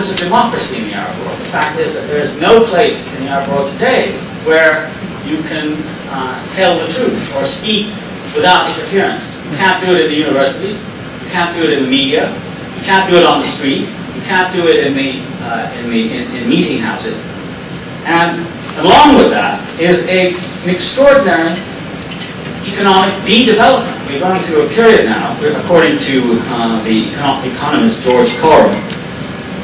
absence of democracy in the Arab world. The fact is that there is no place in the Arab world today where you can tell the truth or speak without interference. You can't do it in the universities. You can't do it in the media. You can't do it on the street. You can't do it in meeting houses. And along with that is an extraordinary economic de-development. We're going through a period now, according to the economist George Coram,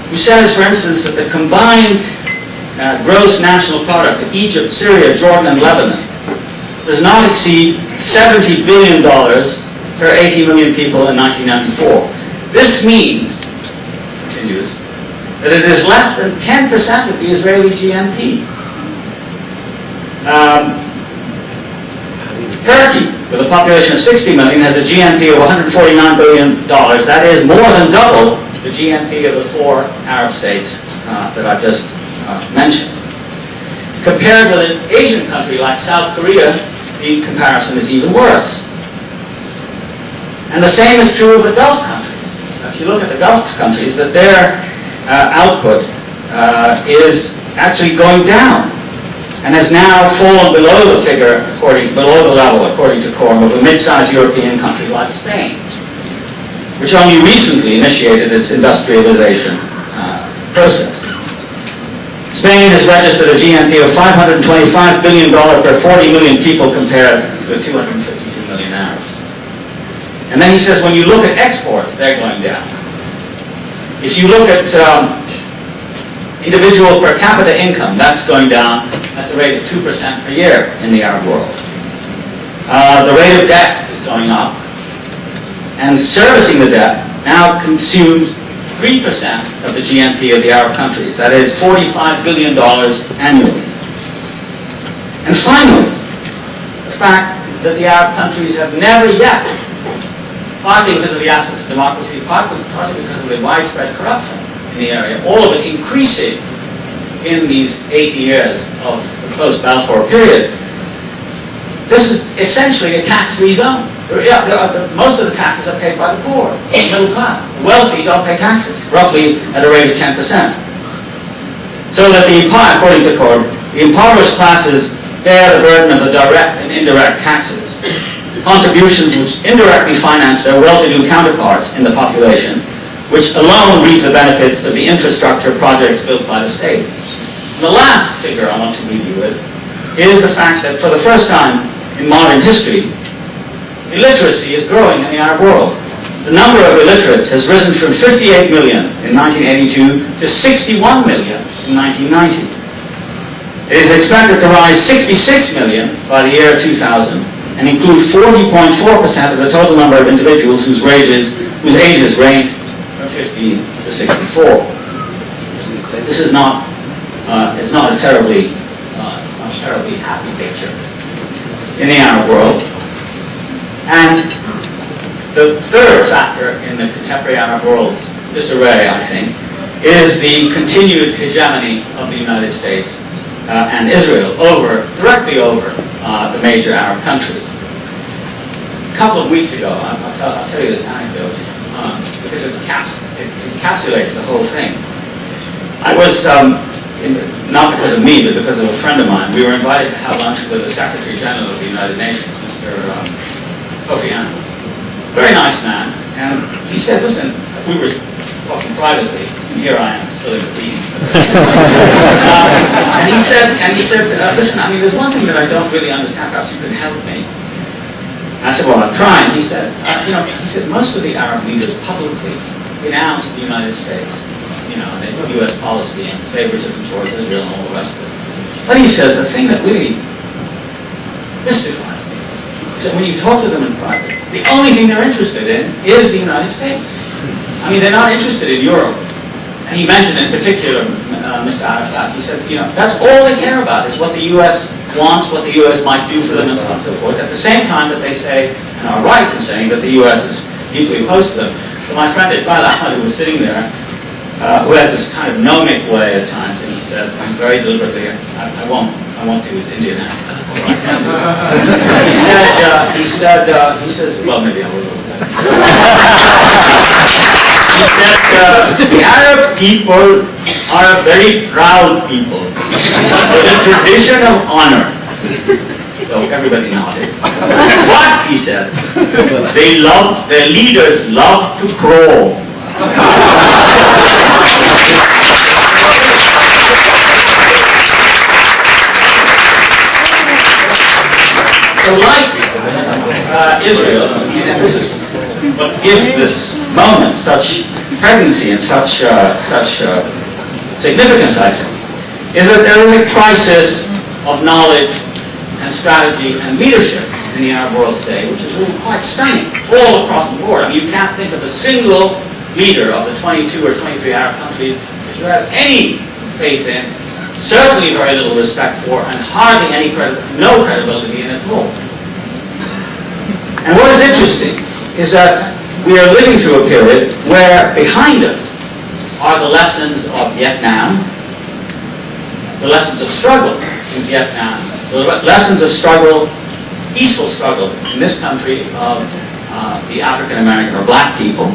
who says, for instance, that the combined gross national product of Egypt, Syria, Jordan, and Lebanon does not exceed $70 billion per 80 million people in 1994. This means, continues, that it is less than 10% of the Israeli GNP. Turkey, with a population of 60 million, has a GNP of $149 billion. That is more than double the GNP of the 4 Arab states that I've just mentioned. Compared with an Asian country like South Korea, the comparison is even worse. And the same is true of the Gulf countries. If you look at the Gulf countries, that their output is actually going down, and has now fallen below the figure, below the level, according to Coram, of a mid-sized European country like Spain, which only recently initiated its industrialization process. Spain has registered a GNP of $525 billion per 40 million people compared with 252 million Arabs. And then he says when you look at exports, they're going down. If you look at individual per capita income, that's going down at the rate of 2% per year in the Arab world. The rate of debt is going up, and servicing the debt now consumes 3% of the GNP of the Arab countries. That is $45 billion annually. And finally, the fact that the Arab countries have never yet, partly because of the absence of democracy, partly because of the widespread corruption in the area, all of it increasing in these 80 years of the post-Balfour period. This is essentially a tax-free zone. Most of the taxes are paid by the poor, the middle class. The wealthy don't pay taxes, roughly at a rate of 10%. So that according to Coram, the impoverished classes bear the burden of the direct and indirect taxes, contributions which indirectly finance their well-to-do counterparts in the population, which alone reap the benefits of the infrastructure projects built by the state. And the last figure I want to leave you with is the fact that for the first time in modern history, illiteracy is growing in the Arab world. The number of illiterates has risen from 58 million in 1982 to 61 million in 1990. It is expected to rise 66 million by the year 2000 and include 40.4% of the total number of individuals whose ages range from 15 to 64. This is not a terribly happy picture in the Arab world. And the third factor in the contemporary Arab world's disarray, I think, is the continued hegemony of the United States and Israel directly over the major Arab countries. A couple of weeks ago, I'll tell you this anecdote because it encapsulates the whole thing. I was, not because of me, but because of a friend of mine, we were invited to have lunch with the Secretary General of the United Nations, Mr. Kofi Annan. Very nice man. And he said, listen, we were talking privately, and here I am spilling the beans. And he said, listen, I mean, there's one thing that I don't really understand. Perhaps you can help me. I said, well, I'm trying. He said, he said most of the Arab leaders publicly denounced the United States. They put U.S. policy and favoritism towards Israel and all the rest of it. But he says the thing that really mystifies me is that when you talk to them in private, the only thing they're interested in is the United States. I mean, they're not interested in Europe. And he mentioned in particular, Mr. Arafat, he said, that's all they care about is what the U.S. wants, what the U.S. might do for them, and so on and so forth, at the same time that they say, and are right in saying, that the U.S. is deeply opposed to them. So my friend Iqbal Ahmad, who was sitting there, who has this kind of gnomic way at times, and he said, very deliberately, I won't do his Indian accent. He says, well, maybe I will. said, the Arab people are a very proud people with a tradition of honor. So everybody nodded. What? He said. Their leaders love to crawl. So like Israel, and this is what gives this moment such pregnancy and such significance, I think, is that there is a crisis of knowledge and strategy and leadership in the Arab world today, which is really quite stunning all across the board. I mean, you can't think of a single leader of the 22 or 23 Arab countries that you have any faith in, certainly very little respect for, and hardly no credibility in at all. And what is interesting is that we are living through a period where behind us are the lessons of Vietnam, the lessons of struggle in Vietnam, the lessons of struggle, peaceful struggle in this country of the African American or black people,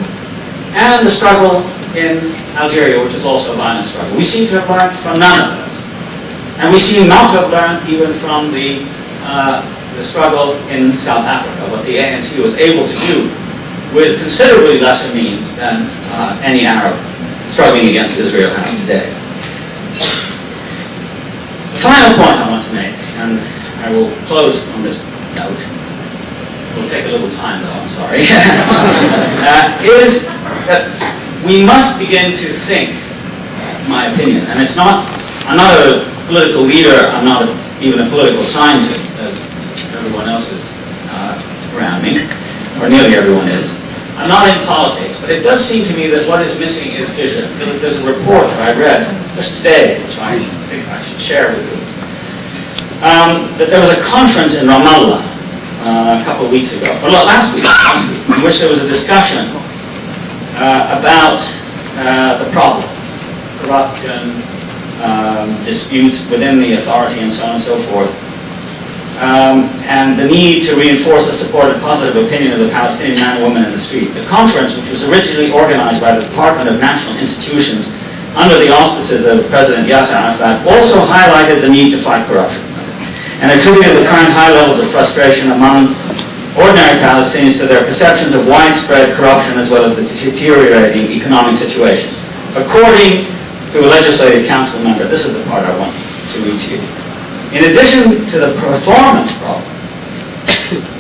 and the struggle in Algeria, which is also a violent struggle. We seem to have learned from none of those. And we seem not to have learned even from the struggle in South Africa, what the ANC was able to do with considerably lesser means than any Arab struggling against Israel has today. The final point I want to make, and I will close on this note, it will take a little time though, I'm sorry, is that we must begin to think, in my opinion, and it's not, I'm not a political leader, I'm not even a political scientist, as everyone else is around me, or nearly everyone is. I'm not in politics, but it does seem to me that what is missing is vision. There's a report that I read just today, which I think I should share with you, that there was a conference in Ramallah a couple of weeks ago, or last week, in which there was a discussion about the problem, corruption, disputes within the authority and so on and so forth, and the need to reinforce the support and positive opinion of the Palestinian man and woman in the street. The conference, which was originally organized by the Department of National Institutions under the auspices of President Yasser Arafat, also highlighted the need to fight corruption and attributed the current high levels of frustration among ordinary Palestinians to their perceptions of widespread corruption as well as the deteriorating economic situation. According to a legislative council member, this is the part I want to read to you. In addition to the performance problem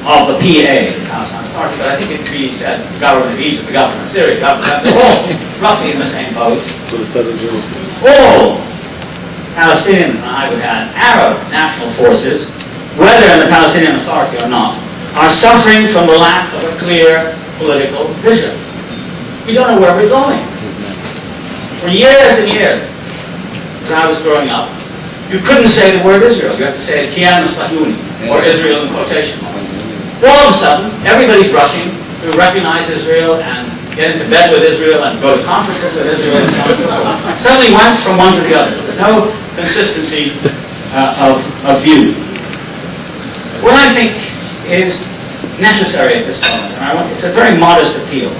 of the PA, the Palestine Authority, but I think it really said the government of Egypt, the government of Syria, the government of, they're all roughly in the same boat. All Palestinian, and I would add, Arab national forces, whether in the Palestinian Authority or not, are suffering from the lack of a clear political vision. We don't know where we're going. For years and years, as I was growing up, you couldn't say the word Israel. You have to say Kiyan Sahuni, or Israel in quotation marks. All of a sudden, everybody's rushing to recognize Israel and get into bed with Israel and go to conferences with Israel and so on and so forth. Suddenly went from one to the other. There's no consistency of view. What I think is necessary at this moment, and it's a very modest appeal,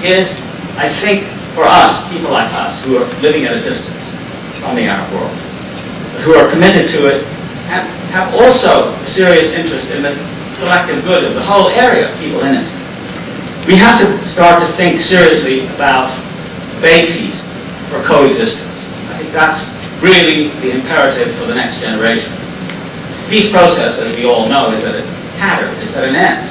is, I think, for us, people like us, who are living at a distance from the Arab world, who are committed to it, have also a serious interest in the collective good of the whole area of people in it. We have to start to think seriously about bases for coexistence. I think that's really the imperative for the next generation. The peace process, as we all know, is at a tatter, it's at an end.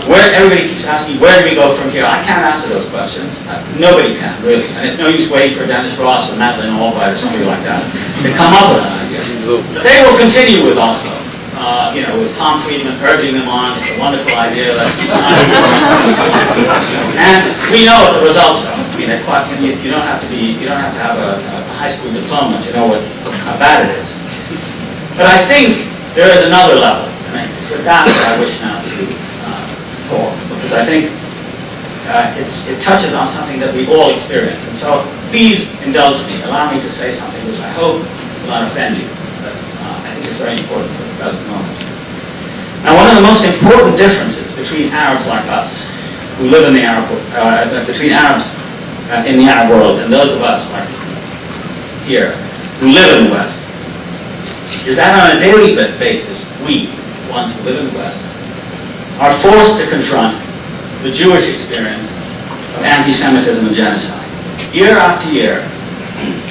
Where everybody keeps asking, where do we go from here? I can't answer those questions. Nobody can, really. And it's no use waiting for Dennis Ross or Madeleine Albright or somebody like that to come up with an idea. But they will continue with Oslo. With Tom Friedman urging them on, it's a wonderful idea, let's keep signing it. And we know what the results are. I mean, you don't have to have a high school diploma to know how bad it is. But I think there is another level, and it's that I wish now to talk, because I think it touches on something that we all experience. And so please indulge me, allow me to say something which I hope will not offend you, but I think it's very important for the present moment. Now, one of the most important differences between Arabs like us who live in the between Arabs in the Arab world and those of us, like here, who live in the West, is that on a daily basis, we, ones who live in the West, are forced to confront the Jewish experience of anti-Semitism and genocide. Year after year,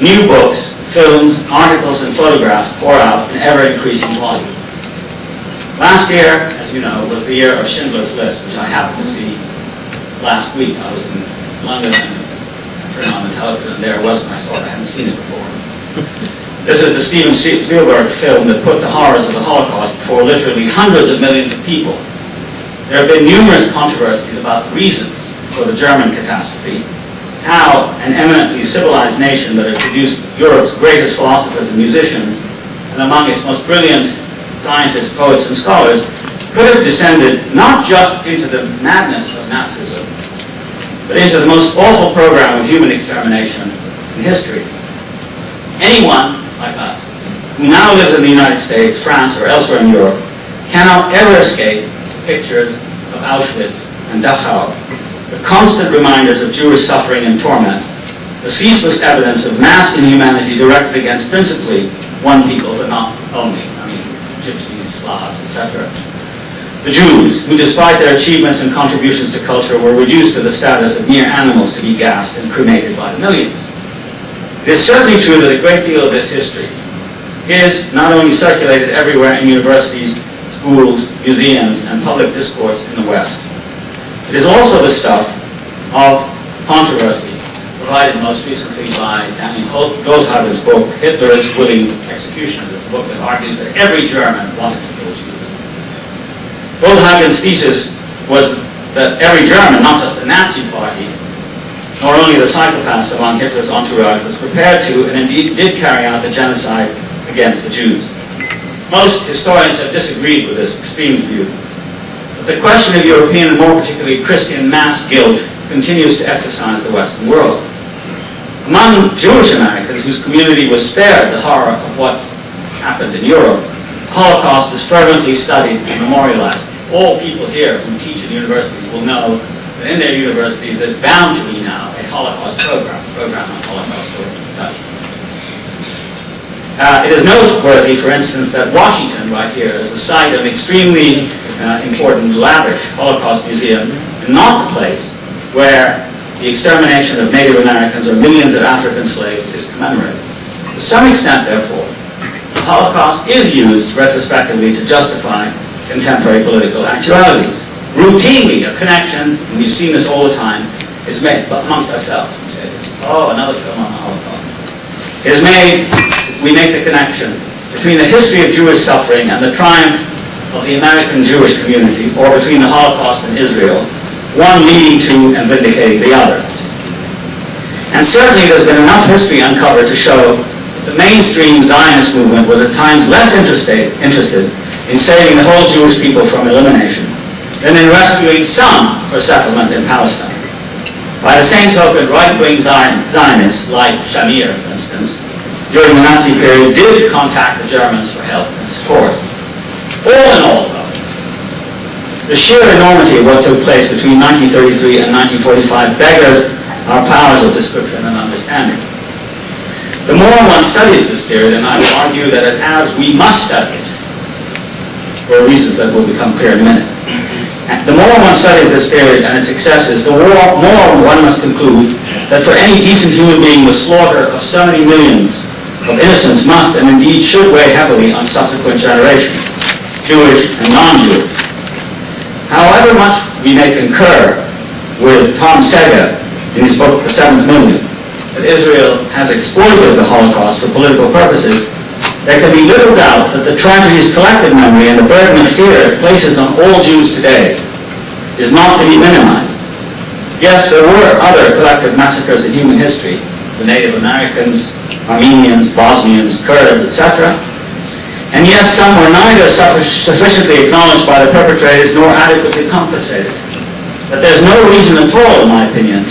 new books, films, articles, and photographs pour out in ever-increasing volume. Last year, as you know, was the year of Schindler's List, which I happened to see last week. I was in London and I turned on the television, and there it was, and I saw it. I hadn't seen it before. This is the Steven Spielberg film that put the horrors of the Holocaust before literally hundreds of millions of people. There have been numerous controversies about the reasons for the German catastrophe, how an eminently civilized nation that had produced Europe's greatest philosophers and musicians, and among its most brilliant scientists, poets, and scholars, could have descended not just into the madness of Nazism, but into the most awful program of human extermination in history. Anyone like us, who now lives in the United States, France, or elsewhere in Europe, cannot ever escape the pictures of Auschwitz and Dachau, the constant reminders of Jewish suffering and torment, the ceaseless evidence of mass inhumanity directed against principally one people, but not only, Gypsies, Slavs, etc. The Jews, who despite their achievements and contributions to culture were reduced to the status of mere animals to be gassed and cremated by the millions. It is certainly true that a great deal of this history is not only circulated everywhere in universities, schools, museums, and public discourse in the West. It is also the stuff of controversy, provided most recently by Daniel Goldhagen's book, Hitler's Willing Executioners. It's a book that argues that every German wanted to kill Jews. Goldhagen's thesis was that every German, not just the Nazi Party, nor only the psychopaths among Hitler's entourage, was prepared to, and indeed did carry out the genocide against the Jews. Most historians have disagreed with this extreme view. But the question of European, and more particularly Christian, mass guilt continues to exercise the Western world. Among Jewish Americans whose community was spared the horror of what happened in Europe, the Holocaust is fervently studied and memorialized. All people here who teach in universities will know that in their universities there's bound to be now a Holocaust program on Holocaust studies. It is noteworthy, for instance, that Washington, right here, is the site of an extremely important, lavish Holocaust museum, and not the place where the extermination of Native Americans or millions of African slaves is commemorated. To some extent, therefore, the Holocaust is used retrospectively to justify contemporary political actualities. Routinely, a connection, and we've seen this all the time, is made, but amongst ourselves, we say this, oh, another film on the Holocaust, is made, we make the connection between the history of Jewish suffering and the triumph of the American Jewish community, or between the Holocaust and Israel, one leading to and vindicating the other. And certainly there's been enough history uncovered to show that the mainstream Zionist movement was at times less interested in saving the whole Jewish people from elimination than in rescuing some for settlement in Palestine. By the same token, right-wing Zionists, like Shamir, for instance, during the Nazi period, did contact the Germans for help and support. All in all, though, the sheer enormity of what took place between 1933 and 1945 beggars our powers of description and understanding. The more one studies this period, and I would argue that as Arabs we must study it, for reasons that will become clear in a minute. The more one studies this period and its successes, the more one must conclude that for any decent human being the slaughter of so many millions of innocents must and indeed should weigh heavily on subsequent generations, Jewish and non-Jewish. However much we may concur with Tom Seger in his book, The Seventh Million, that Israel has exploited the Holocaust for political purposes, there can be little doubt that the tragedy's collective memory and the burden of fear it places on all Jews today is not to be minimized. Yes, there were other collective massacres in human history, the Native Americans, Armenians, Bosnians, Kurds, etc. And yes, some were neither sufficiently acknowledged by the perpetrators nor adequately compensated. But there's no reason at all, in my opinion,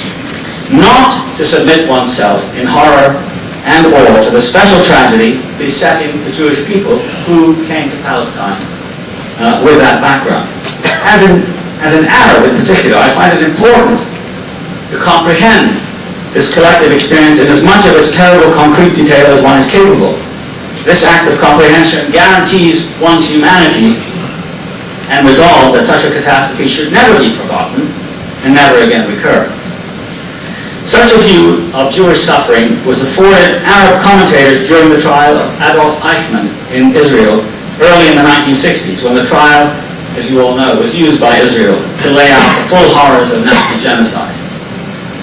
not to submit oneself in horror and awe to the special tragedy besetting the Jewish people who came to Palestine with that background. As in as an Arab in particular, I find it important to comprehend this collective experience in as much of its terrible concrete detail as one is capable. This act of comprehension guarantees one's humanity and resolve that such a catastrophe should never be forgotten and never again recur. Such a view of Jewish suffering was afforded Arab commentators during the trial of Adolf Eichmann in Israel early in the 1960s, when the trial, as you all know, was used by Israel to lay out the full horrors of Nazi genocide.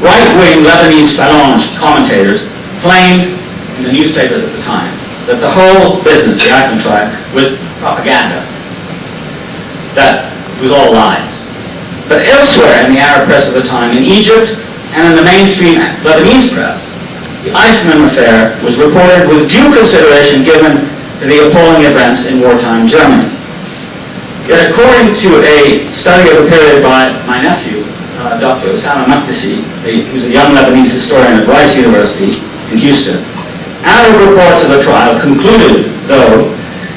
Right-wing Lebanese phalange commentators claimed in the newspapers at the time that the whole business, the Eichmann trial, was propaganda, that it was all lies. But elsewhere in the Arab press of the time, in Egypt and in the mainstream Lebanese press, the Eichmann affair was reported with due consideration given to the appalling events in wartime Germany. Yet according to a study of the period by my nephew, Dr. Osama Makdisi, who's a young Lebanese historian at Rice University in Houston, Arab reports of the trial concluded, though,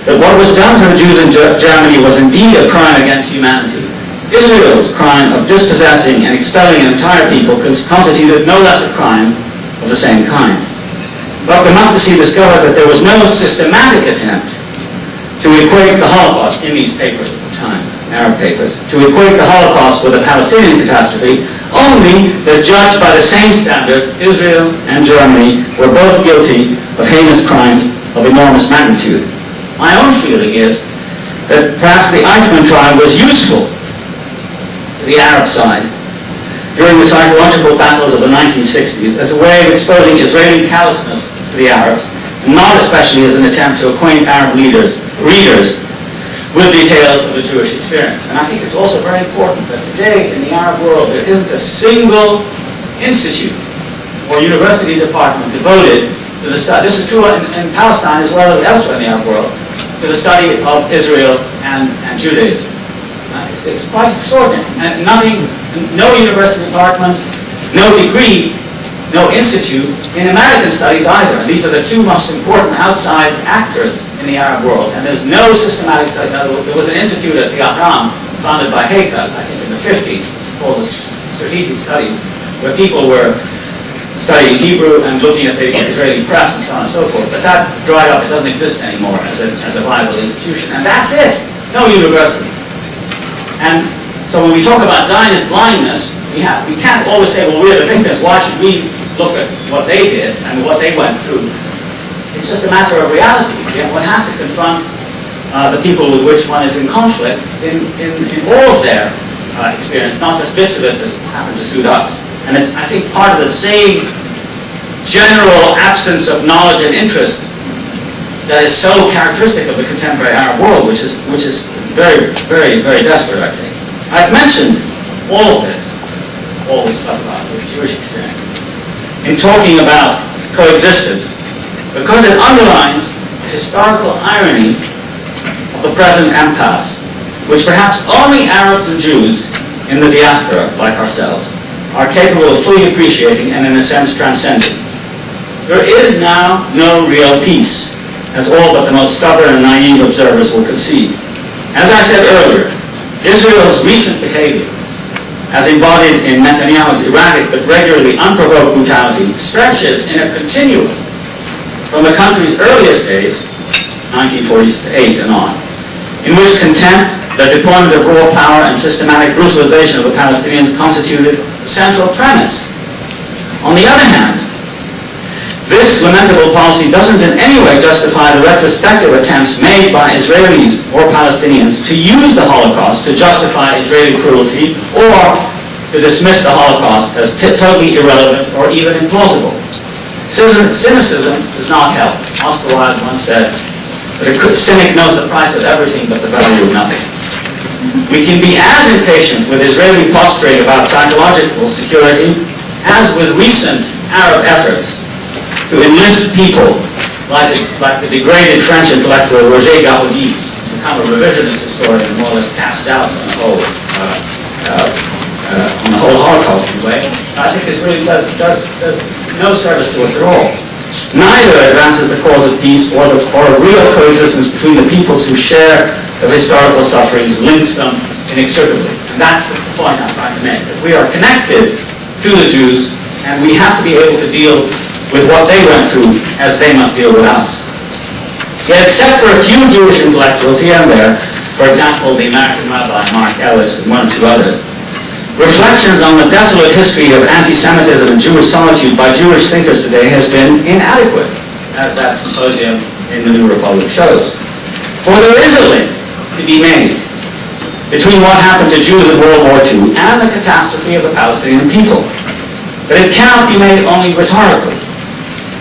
that what was done to the Jews in Germany was indeed a crime against humanity. Israel's crime of dispossessing and expelling an entire people constituted no less a crime of the same kind. Dr. Makdisi discovered that there was no systematic attempt to equate the Holocaust in these papers at the time, Arab papers, to equate the Holocaust with a Palestinian catastrophe, only that judged by the same standard, Israel and Germany were both guilty of heinous crimes of enormous magnitude. My own feeling is that perhaps the Eichmann trial was useful to the Arab side during the psychological battles of the 1960s as a way of exposing Israeli callousness to the Arabs, and not especially as an attempt to acquaint Arab readers with details of the Jewish experience. And I think it's also very important that today in the Arab world there isn't a single institute or university department devoted to the study, this is true in Palestine as well as elsewhere in the Arab world, to the study of Israel and Judaism. It's quite extraordinary. And no university department, no degree, no institute in American studies either. And these are the two most important outside actors in the Arab world. And there's no systematic study. There was an institute at the Ahram founded by Haykal, I think in the 50s, called a strategic study, where people were studying Hebrew and looking at the Israeli press and so on and so forth. But that dried up. It doesn't exist anymore as a viable institution. And that's it. No university. And so when we talk about Zionist blindness, we can't always say, well, we're the victims. Why should we look at what they did and what they went through? It's just a matter of reality. One has to confront the people with which one is in conflict in all of their experience, not just bits of it that happen to suit us. And it's, I think, part of the same general absence of knowledge and interest that is so characteristic of the contemporary Arab world, which is very, very, very desperate, I think. I've mentioned all this stuff about the Jewish experience in talking about coexistence because it underlines the historical irony of the present and past, which perhaps only Arabs and Jews in the diaspora, like ourselves, are capable of fully appreciating and in a sense transcending. There is now no real peace, as all but the most stubborn and naive observers will concede. As I said earlier, Israel's recent behavior, as embodied in Netanyahu's erratic but regularly unprovoked brutality, stretches in a continuum from the country's earliest days, 1948 and on, in which contempt, the deployment of raw power, and systematic brutalization of the Palestinians constituted the central premise. On the other hand, this lamentable policy doesn't in any way justify the retrospective attempts made by Israelis or Palestinians to use the Holocaust to justify Israeli cruelty or to dismiss the Holocaust as totally irrelevant or even implausible. Cynicism does not help. Oscar Wilde once said that a cynic knows the price of everything but the value of nothing. We can be as impatient with Israeli posturing about psychological security as with recent Arab efforts to enlist people like the degraded French intellectual Roger Gaudi, who's become a revisionist historian, more or less cast out on the whole Holocaust anyway. I think this really does no service to us at all. Neither advances the cause of peace or real coexistence between the peoples who share the historical sufferings, links them inextricably. That's the point I'm trying to make. That we are connected to the Jews, and we have to be able to deal with what they went through as they must deal with us. Yet except for a few Jewish intellectuals here and there, for example, the American rabbi Mark Ellis and one or two others, reflections on the desolate history of anti-Semitism and Jewish solitude by Jewish thinkers today has been inadequate, as that symposium in the New Republic shows. For there is a link to be made between what happened to Jews in World War II and the catastrophe of the Palestinian people. But it cannot be made only rhetorically,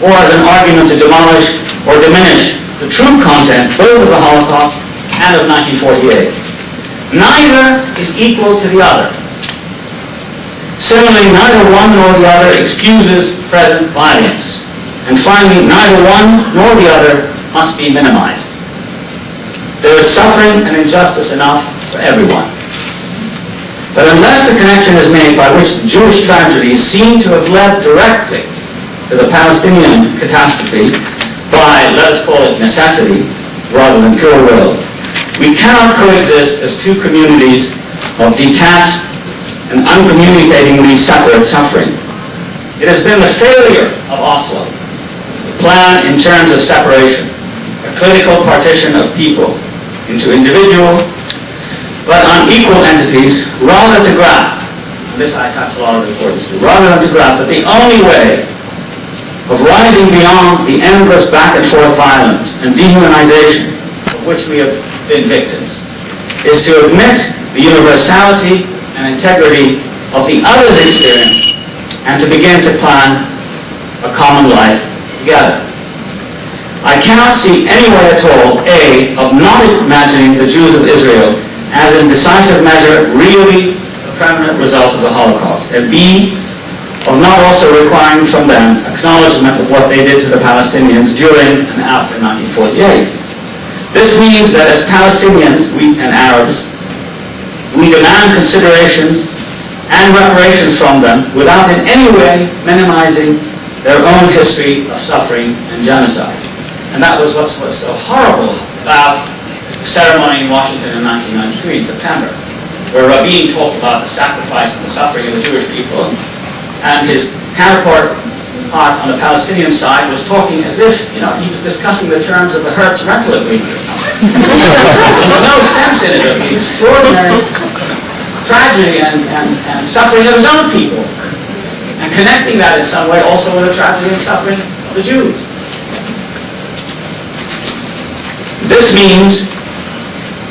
or as an argument to demolish or diminish the true content both of the Holocaust and of 1948. Neither is equal to the other. Similarly, neither one nor the other excuses present violence. And finally, neither one nor the other must be minimized. There is suffering and injustice enough for everyone. But unless the connection is made by which the Jewish tragedies seem to have led directly to the Palestinian catastrophe by, let us call it necessity, rather than pure will, we cannot coexist as two communities of detached and uncommunicatingly separate suffering. It has been the failure of Oslo, the plan in terms of separation, a critical partition of people into individual but unequal entities, rather to grasp, and this I attach a lot of importance to, rather than to grasp that the only way of rising beyond the endless back and forth violence and dehumanization of which we have been victims is to admit the universality and integrity of the other's experience and to begin to plan a common life together. I cannot see any way at all, A, of not imagining the Jews of Israel as in decisive measure really a permanent result of the Holocaust, and B, of not also requiring from them acknowledgement of what they did to the Palestinians during and after 1948. This means that as Palestinians and Arabs, we demand considerations and reparations from them without in any way minimizing their own history of suffering and genocide. And that was what was so horrible about the ceremony in Washington in 1993 in September, where Rabin talked about the sacrifice and the suffering of the Jewish people, and his counterpart on the Palestinian side was talking as if, he was discussing the terms of the Hertz rental agreement or something. There was no sense in it of the extraordinary tragedy and suffering of his own people, and connecting that in some way also with the tragedy and suffering of the Jews. This means,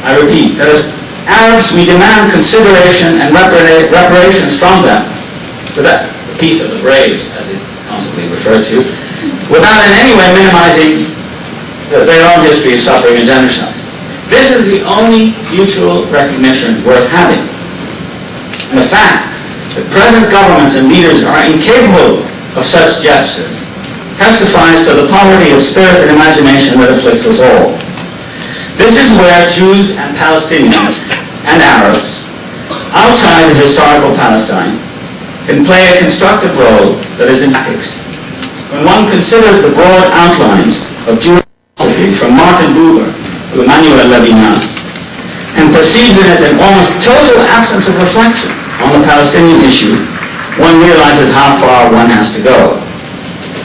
I repeat, that as Arabs we demand consideration and reparations from them for that piece of the braves, as it's constantly referred to, without in any way minimizing their own history of suffering and genocide. This is the only mutual recognition worth having. And the fact that present governments and leaders are incapable of such gestures testifies to the poverty of spirit and imagination that afflicts us all. This is where Jews and Palestinians and Arabs, outside of historical Palestine, can play a constructive role that is in ethics. When one considers the broad outlines of Jewish philosophy from Martin Buber to Emmanuel Levinas, and perceives in it an almost total absence of reflection on the Palestinian issue, one realizes how far one has to go.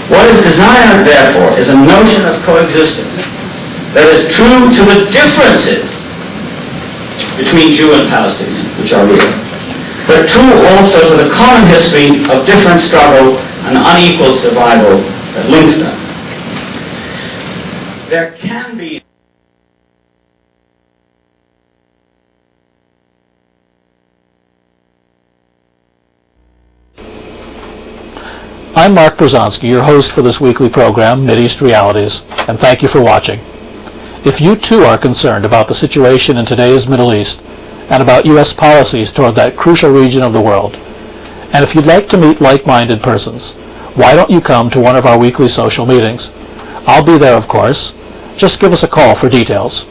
What is desired, therefore, is a notion of coexistence that is true to the differences between Jew and Palestinian, which are real, but true also to the common history of different struggle and unequal survival that links them. There can be I'm Mark Bruzonsky, your host for this weekly program, Mideast Realities, and thank you for watching. If you too are concerned about the situation in today's Middle East and about U.S. policies toward that crucial region of the world, and if you'd like to meet like-minded persons, why don't you come to one of our weekly social meetings? I'll be there, of course. Just give us a call for details.